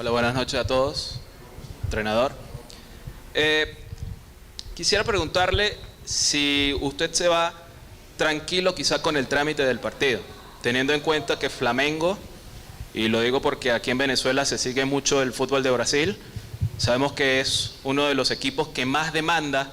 Hola, buenas noches a todos, entrenador. Quisiera preguntarle si usted se va tranquilo quizá con el trámite del partido, teniendo en cuenta que Flamengo, y lo digo porque aquí en Venezuela se sigue mucho el fútbol de Brasil, sabemos que es uno de los equipos que más demanda,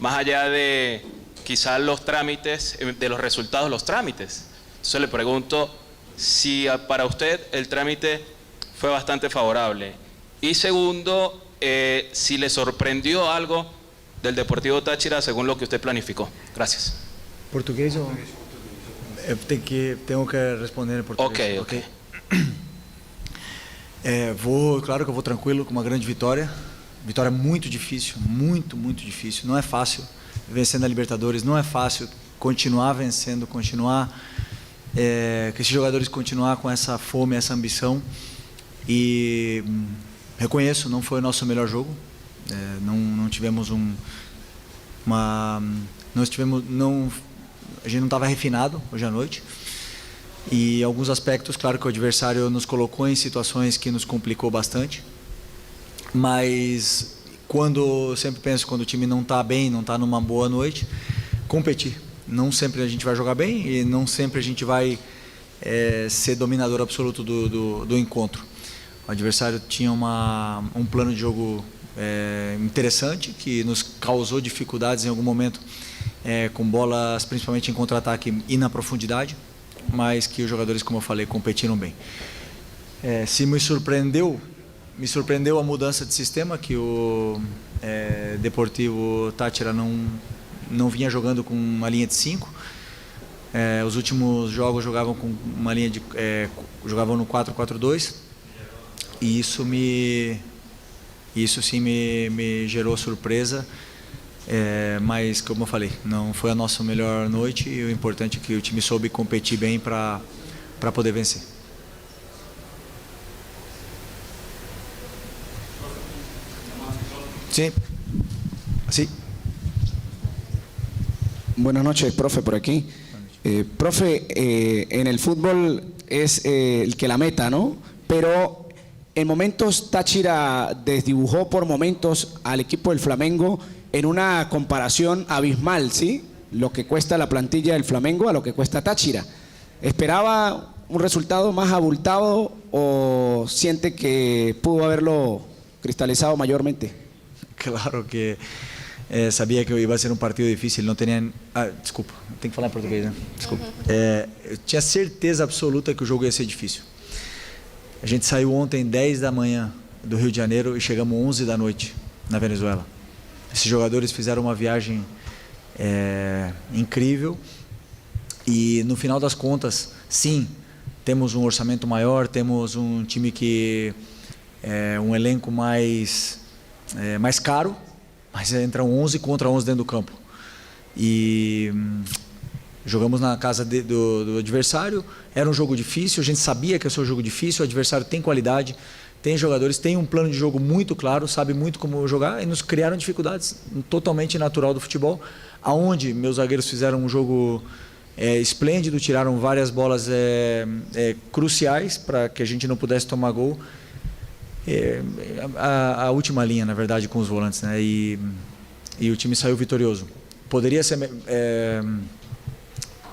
más allá de quizá los trámites, de los resultados, los trámites. Entonces le pregunto si para usted el trámite fue bastante favorable. Y segundo, si le sorprendió algo del Deportivo Táchira según lo que usted planificó. Gracias. ¿Portugués o...? Tengo que responder em português. Ok. Claro que eu vou tranquilo com uma grande vitória. Vitória muito difícil, muito difícil. Não é fácil vencer na Libertadores, não é fácil continuar vencendo, continuar que esses jogadores continuar com essa fome, essa ambição. E reconheço, não foi o nosso melhor jogo. Não tivemos a gente não estava refinado hoje à noite. E alguns aspectos, claro que o adversário nos colocou em situações que nos complicou bastante. Mas eu sempre penso, quando o time não está bem, não está numa boa noite, competir. Não sempre a gente vai jogar bem e não sempre a gente vai ser dominador absoluto do encontro. O adversário tinha um plano de jogo interessante, que nos causou dificuldades em algum momento, com bolas principalmente em contra-ataque e na profundidade, mas que os jogadores, como eu falei, competiram bem. Se me surpreendeu a mudança de sistema, que o Deportivo Táchira não vinha jogando com uma linha de 5. Os últimos jogos jogavam com uma linha de jogavam no 4-4-2, e isso sim me gerou surpresa, mas como eu falei, não foi a nossa melhor noite, e o importante é que o time soube competir bem para poder vencer. Sí. Sí. Buenas noches, profe, por aquí. Profe, en el fútbol es el que la meta, ¿no? Pero en momentos Táchira desdibujó por momentos al equipo del Flamengo en una comparación abismal, ¿sí? Lo que cuesta la plantilla del Flamengo a lo que cuesta Táchira. ¿Esperaba un resultado más abultado o siente que pudo haberlo cristalizado mayormente? Claro que sabia que ia ser um partido difícil, não tinha... desculpa, tem que falar em português, né? Desculpa. Eu tinha certeza absoluta que o jogo ia ser difícil. A gente saiu ontem 10 da manhã do Rio de Janeiro e chegamos 11 da noite na Venezuela. Esses jogadores fizeram uma viagem incrível e, no final das contas, sim, temos um orçamento maior, temos um time que um elenco mais caro, mas entram 11 contra 11 dentro do campo. E jogamos na casa do adversário. Era um jogo difícil, a gente sabia que ia ser um jogo difícil. O adversário tem qualidade, tem jogadores, tem um plano de jogo muito claro, sabe muito como jogar, e nos criaram dificuldades totalmente natural do futebol, aonde meus zagueiros fizeram um jogo esplêndido, tiraram várias bolas cruciais para que a gente não pudesse tomar gol. A última linha, na verdade, com os volantes, né? E o time saiu vitorioso. Poderia ser,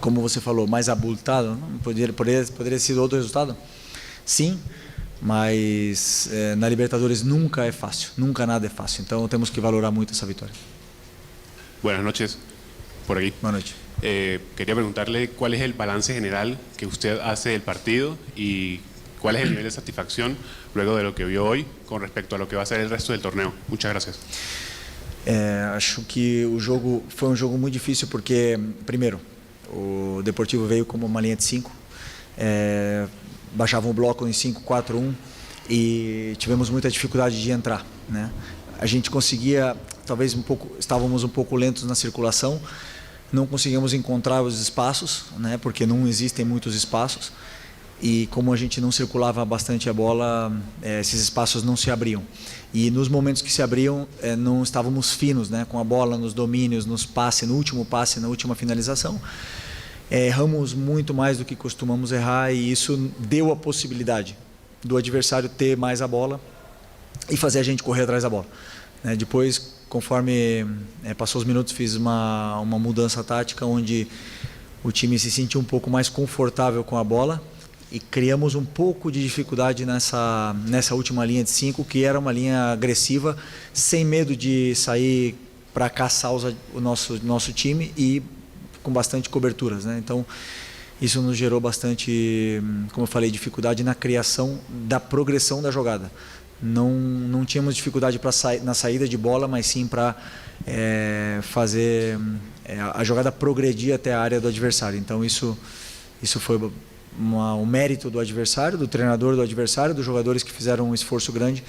como você falou, mais abultado, não? Poderia ter sido outro resultado? Sim, mas na Libertadores nunca é fácil, nunca nada é fácil. Então temos que valorar muito essa vitória. Buenas noches, por aquí. Buenas noches. Quería preguntarle cuál es el balance general que usted hace del partido y cuál es el nivel de satisfacción luego de lo que vio hoy con respecto a lo que va a ser el resto del torneo. Muchas gracias. Acho que o jogo foi um jogo muito difícil porque, primeiro, o Deportivo veio como uma linha de 5, baixava um bloco em 5-4-1 e tivemos muita dificuldade de entrar, né? A gente conseguia, talvez estávamos um pouco lentos na circulação, não conseguíamos encontrar os espaços, né? Porque não existem muitos espaços. E como a gente não circulava bastante a bola, esses espaços não se abriam. E nos momentos que se abriam, não estávamos finos, né, com a bola, nos domínios, nos passes, no último passe, na última finalização. Erramos muito mais do que costumamos errar, e isso deu a possibilidade do adversário ter mais a bola e fazer a gente correr atrás da bola, né? Depois, conforme passou os minutos, fiz uma mudança tática onde o time se sentiu um pouco mais confortável com a bola e criamos um pouco de dificuldade nessa última linha de 5, que era uma linha agressiva, sem medo de sair para caçar o nosso time e com bastante coberturas, né? Então, isso nos gerou bastante, como eu falei, dificuldade na criação da progressão da jogada. Não tínhamos dificuldade na saída de bola, mas sim para fazer a jogada progredir até a área do adversário. Então, isso foi um mérito do adversário, do treinador do adversário, dos jogadores que fizeram um esforço grande.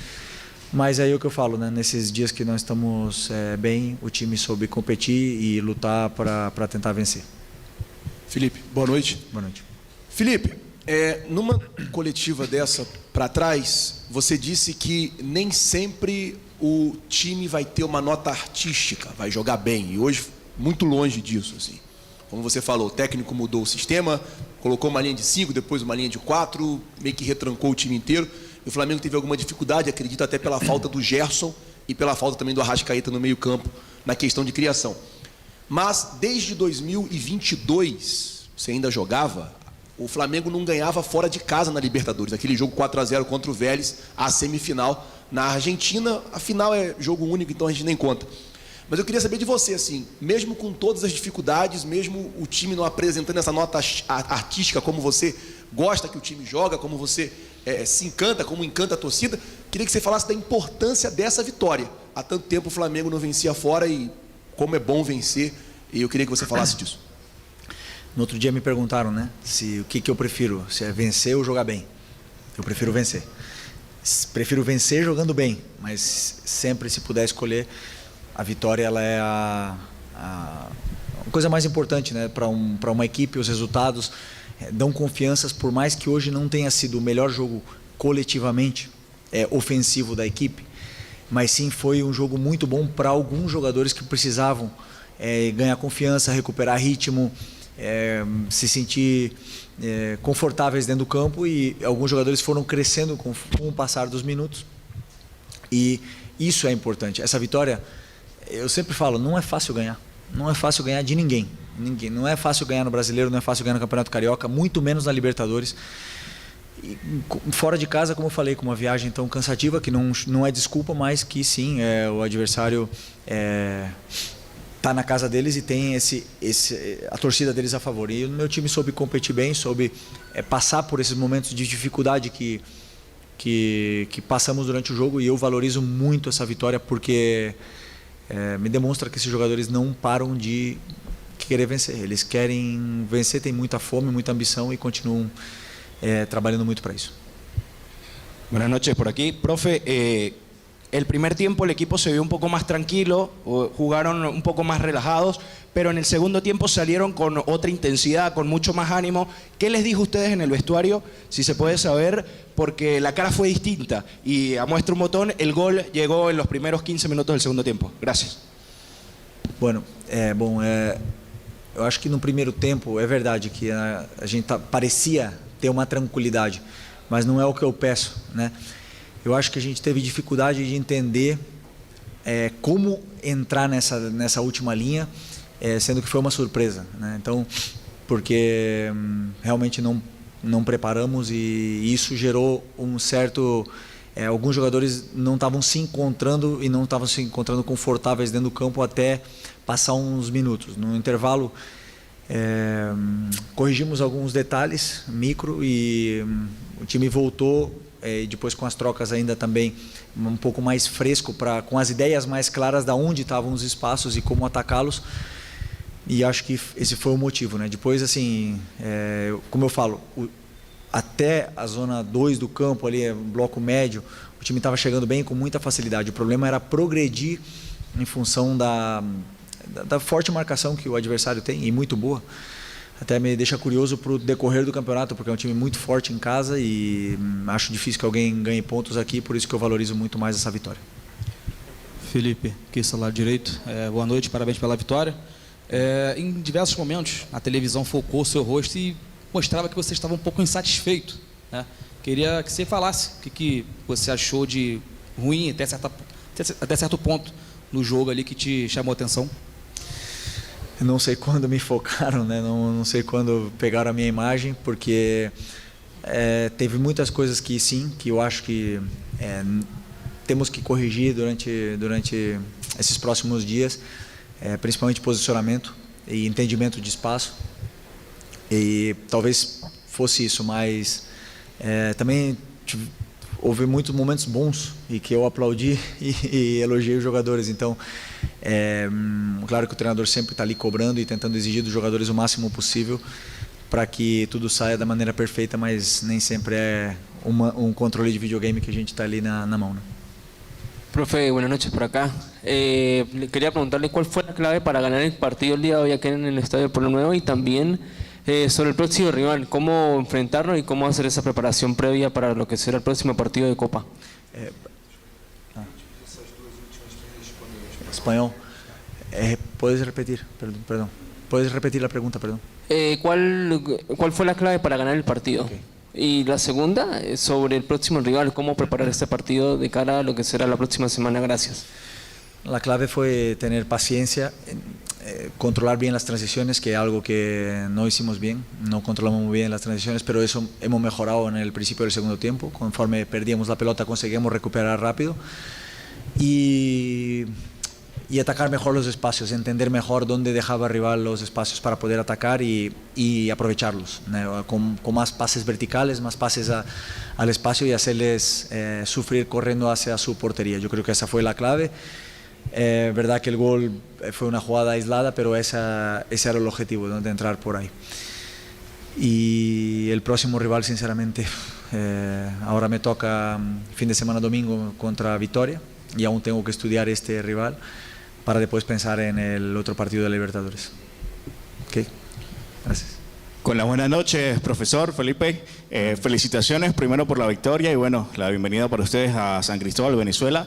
Mas é aí o que eu falo, né? Nesses dias que nós estamos bem, o time soube competir e lutar para tentar vencer. Felipe, boa noite. Boa noite. Felipe, numa coletiva dessa para trás, você disse que nem sempre o time vai ter uma nota artística, vai jogar bem. E hoje, muito longe disso, assim. Como você falou, o técnico mudou o sistema, colocou uma linha de 5, depois uma linha de 4, meio que retrancou o time inteiro. E o Flamengo teve alguma dificuldade, acredito até pela falta do Gerson e pela falta também do Arrascaeta no meio-campo, na questão de criação. Mas desde 2022, você ainda jogava, o Flamengo não ganhava fora de casa na Libertadores. Aquele jogo 4-0 contra o Vélez, a semifinal. Na Argentina, a final é jogo único, então a gente nem conta. Mas eu queria saber de você, assim, mesmo com todas as dificuldades, mesmo o time não apresentando essa nota artística como você gosta que o time joga, como você se encanta, como encanta a torcida, queria que você falasse da importância dessa vitória. Há tanto tempo o Flamengo não vencia fora e como é bom vencer, e eu queria que você falasse disso. No outro dia me perguntaram, né, o que eu prefiro, se é vencer ou jogar bem. Eu prefiro vencer. Prefiro vencer jogando bem, mas sempre, se puder escolher, a vitória ela é a coisa mais importante, né, para uma equipe. Os resultados dão confianças, por mais que hoje não tenha sido o melhor jogo coletivamente ofensivo da equipe, mas sim foi um jogo muito bom para alguns jogadores que precisavam ganhar confiança, recuperar ritmo, se sentir confortáveis dentro do campo, e alguns jogadores foram crescendo com o passar dos minutos, e isso é importante. Essa vitória, eu sempre falo, não é fácil ganhar. Não é fácil ganhar de ninguém. Não é fácil ganhar no Brasileiro, não é fácil ganhar no Campeonato Carioca, muito menos na Libertadores. E fora de casa, como eu falei, com uma viagem tão cansativa, que não é desculpa, mas que sim, o adversário está na casa deles e tem a torcida deles a favor. E o meu time soube competir bem, soube passar por esses momentos de dificuldade que passamos durante o jogo, e eu valorizo muito essa vitória, porque me demonstra que esses jogadores não param de querer vencer. Eles querem vencer, têm muita fome, muita ambição e continuam trabajando mucho para eso. Buenas noches, por aquí. Profe, el primer tiempo el equipo se vio un poco más tranquilo, jugaron un poco más relajados, pero en el segundo tiempo salieron con otra intensidad, con mucho más ánimo. ¿Qué les dijo a ustedes en el vestuario? Si se puede saber, porque la cara fue distinta y a muestra un botón, el gol llegó en los primeros 15 minutos del segundo tiempo. Gracias. Bueno, eu acho que no primeiro tempo é verdade que a gente parecia ter uma tranquilidade, mas não é o que eu peço, né? Eu acho que a gente teve dificuldade de entender como entrar nessa última linha, sendo que foi uma surpresa, né? Então, porque realmente não preparamos, e isso gerou um certo... alguns jogadores não estavam se encontrando e não estavam se encontrando confortáveis dentro do campo até passar uns minutos. No intervalo, corrigimos alguns detalhes micro e o time voltou, e depois com as trocas ainda também um pouco mais fresco, com as ideias mais claras de onde estavam os espaços e como atacá-los, e acho que esse foi o motivo, né? Depois, assim, como eu falo, até a zona 2 do campo, ali, bloco médio, o time estava chegando bem com muita facilidade. O problema era progredir em função da forte marcação que o adversário tem, e muito boa. Até me deixa curioso para o decorrer do campeonato, porque é um time muito forte em casa e acho difícil que alguém ganhe pontos aqui, por isso que eu valorizo muito mais essa vitória. Felipe, aqui do lado direito, boa noite, parabéns pela vitória. Em diversos momentos, a televisão focou o seu rosto e mostrava que você estava um pouco insatisfeito, né? Queria que você falasse o que você achou de ruim até certo ponto no jogo ali que te chamou a atenção. Não sei quando me focaram, né? Não sei quando pegaram a minha imagem, porque teve muitas coisas que sim, que eu acho que temos que corrigir durante esses próximos dias, principalmente posicionamento e entendimento de espaço. E talvez fosse isso, mas também houve muitos momentos bons e que eu aplaudi e elogiei os jogadores. Então, claro que o treinador sempre está ali cobrando e tentando exigir dos jogadores o máximo possível para que tudo saia da maneira perfeita, mas nem sempre é um controle de videogame que a gente está ali na mão, né? Profe, buenas noches por acá. Quería preguntarle cuál fue la clave para ganar el partido el día de hoy aquí en el Estadio Pueblo Nuevo y también sobre el próximo rival, cómo enfrentarlo y cómo hacer esa preparación previa para lo que será el próximo partido de Copa. Espanhol. ¿Puedes repetir? Perdón. ¿Puedes repetir la pregunta, perdón? ¿Cuál fue la clave para ganar el partido? Okay. Y la segunda, sobre el próximo rival, cómo preparar este partido de cara a lo que será la próxima semana. Gracias. La clave fue tener paciencia, controlar bien las transiciones, que es algo que no hicimos bien, no controlamos muy bien las transiciones, pero eso hemos mejorado en el principio del segundo tiempo. Conforme perdíamos la pelota conseguimos recuperar rápido y atacar mejor los espacios, entender mejor dónde dejaba el rival los espacios para poder atacar y aprovecharlos, ¿no? Con más pases verticales, más pases al espacio y hacerles sufrir corriendo hacia su portería. Yo creo que esa fue la clave. Verdad que el gol fue una jugada aislada, pero ese era el objetivo, ¿no? De entrar por ahí. Y el próximo rival, sinceramente, ahora me toca fin de semana domingo contra Vitória y aún tengo que estudiar este rival para después pensar en el otro partido de Libertadores. Ok, gracias. Con las buenas noches, profesor Felipe. Felicitaciones primero por la victoria y bueno, la bienvenida para ustedes a San Cristóbal, Venezuela.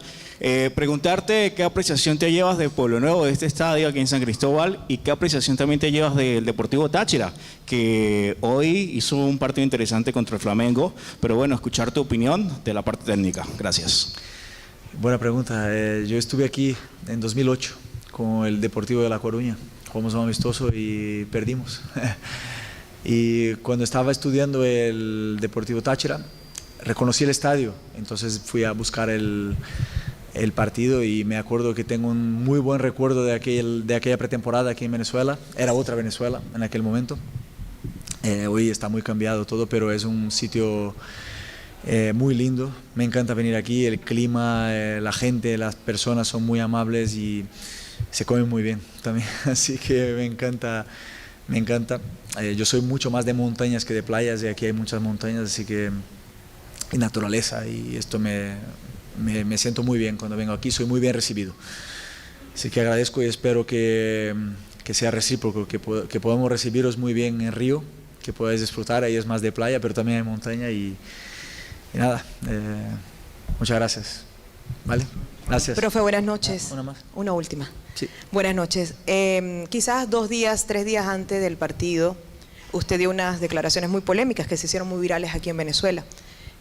Preguntarte qué apreciación te llevas de Pueblo Nuevo, de este estadio aquí en San Cristóbal, y qué apreciación también te llevas del Deportivo Táchira, que hoy hizo un partido interesante contra el Flamengo, pero bueno, escuchar tu opinión de la parte técnica. Gracias. Buena pregunta. Yo estuve aquí en 2008 con el Deportivo de La Coruña. Jugamos un amistoso y perdimos. Y cuando estaba estudiando el Deportivo Táchira, reconocí el estadio. Entonces fui a buscar el partido y me acuerdo que tengo un muy buen recuerdo de aquella pretemporada aquí en Venezuela. Era otra Venezuela en aquel momento. Hoy está muy cambiado todo, pero es un sitio muy lindo. Me encanta venir aquí, el clima, la gente, las personas son muy amables y se come muy bien también. Así que me encanta. Yo soy mucho más de montañas que de playas y aquí hay muchas montañas, así que y naturaleza, y esto me siento muy bien cuando vengo aquí, soy muy bien recibido. Así que agradezco y espero que sea recíproco, que podamos recibiros muy bien en Río, que podáis disfrutar. Ahí es más de playa, pero también hay montaña y nada, muchas gracias. ¿Vale? Gracias. Profe, buenas noches. Una más. Una última. Sí. Buenas noches. Quizás 2 días, 3 días antes del partido, usted dio unas declaraciones muy polémicas que se hicieron muy virales aquí en Venezuela.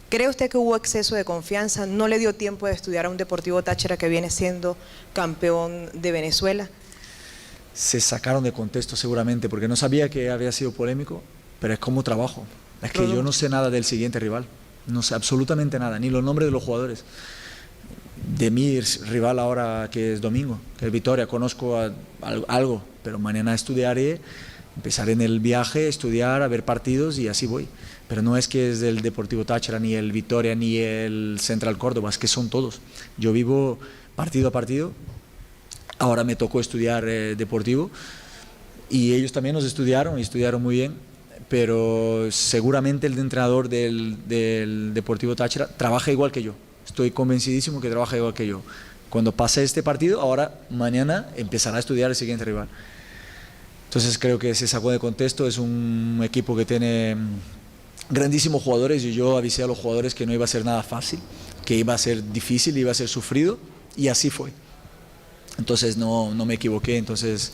¿Cree usted que hubo exceso de confianza? ¿No le dio tiempo de estudiar a un Deportivo Táchira que viene siendo campeón de Venezuela? Se sacaron de contexto seguramente, porque no sabía que había sido polémico, pero es como trabajo. Es que yo no sé nada del siguiente rival, no sé absolutamente nada, ni los nombres de los jugadores. De mi rival ahora, que es domingo, que es Vitória, conozco algo, pero mañana estudiaré, empezaré en el viaje, estudiar, a ver partidos y así voy. Pero no es que es del Deportivo Táchira, ni el Vitória, ni el Central Córdoba, es que son todos. Yo vivo partido a partido. Ahora me tocó estudiar Deportivo y ellos también nos estudiaron y estudiaron muy bien, pero seguramente el entrenador del Deportivo Táchira trabaja igual que yo. Estoy convencidísimo que trabaja igual que yo. Cuando pase este partido, ahora mañana empezará a estudiar el siguiente rival. Entonces creo que se sacó de contexto. Es un equipo que tiene grandísimos jugadores y yo avisé a los jugadores que no iba a ser nada fácil, que iba a ser difícil, iba a ser sufrido, y así fue. Entonces no me equivoqué. Entonces,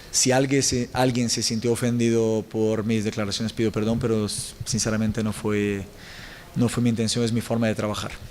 si alguien se sintió ofendido por mis declaraciones, pido perdón, pero sinceramente no fue no fue mi intención, es mi forma de trabajar.